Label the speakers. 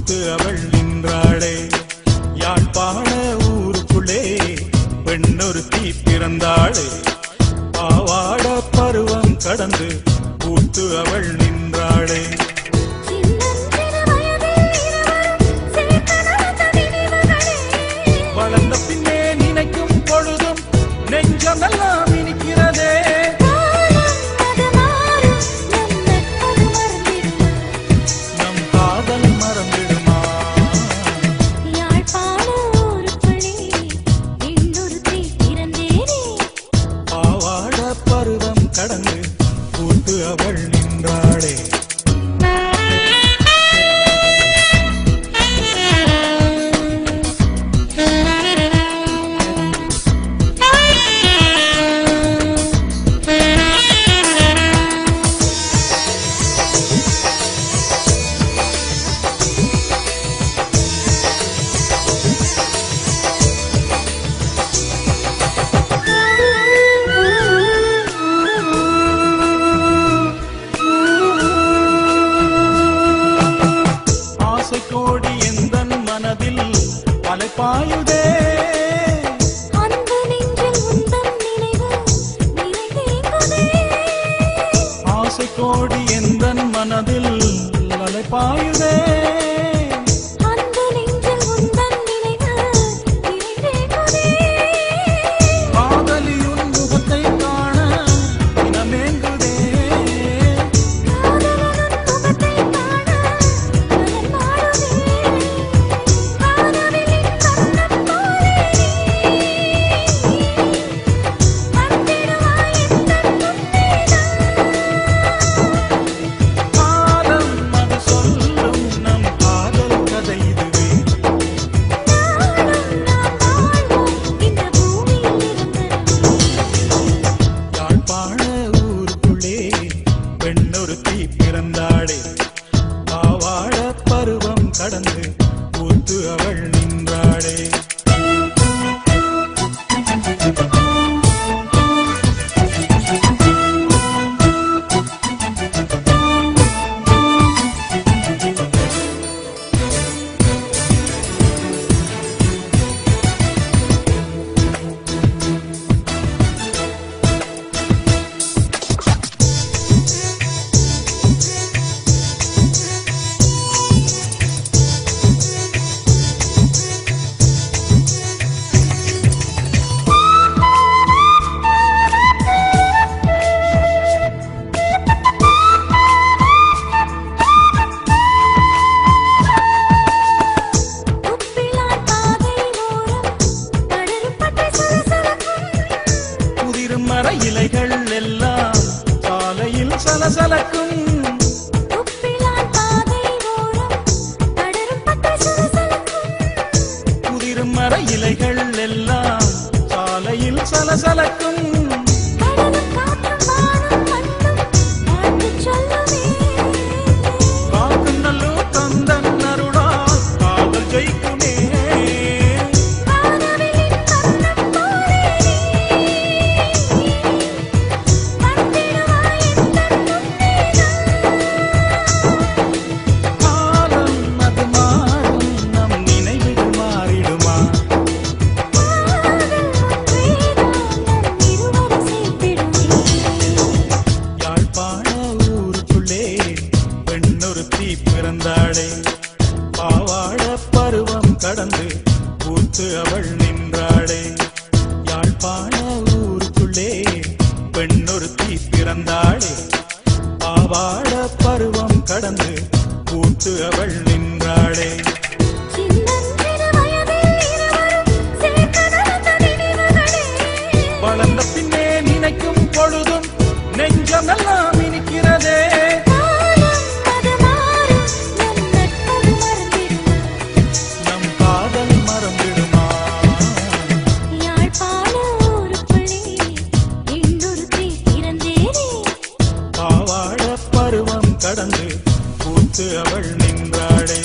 Speaker 1: பூத்து அவள் நின்றாளே. யாழ்ப்பாண ஊருக்குள்ளே பெண்ணொருத்தி பிறந்தாளே. பாவாட பருவம் கடந்து பூத்து அவள் நின்றாளே. வளர்ந்த பின்னே நினைக்கும் பொழுதும் நெஞ்சமெல்லாம் இனிக்கிறதே. நம் காதல் மறந்திடுமா? பாவாட பருவம் கடந்து பூத்து அவள் நின்றாளே. கோடி எந்தன் மனதில் அலைப்பாயுதே. ஆசை கோடி எந்தன் மனதில் அலைப்பாயுதே. காதலியுன் முகத்தை காண இனமேங்குதே. பிறந்தாளே. பாவாட பருவம் கடந்து பூத்து அவள் நின்றாளே. மர இலைகள் எல்லாம் சாலையில் சலசலக்கும். உதிரும் மர இலைகள் எல்லாம் சாலையில் சலசலக்கும். காக்கும் நல்லூர் கந்தன் அருளால் காதல் ஜெயிக்குமே. பிறந்தாளே. பாவாட பருவம் கடந்து பூத்து அவள் நின்றாளே. யாழ்ப்பாண ஊருக்குள்ளே பெண்ணொருத்தி பிறந்தாளே. பாவாட பருவம் கடந்து பூத்து அவள் நின்றாளே. வளர்ந்த பின்னே நினைக்கும் பொழுதும் நெஞ்சமெல்லாம் இனிக்கிறதே. பருவம் கடந்து பூத்து அவள் நின்றாளே.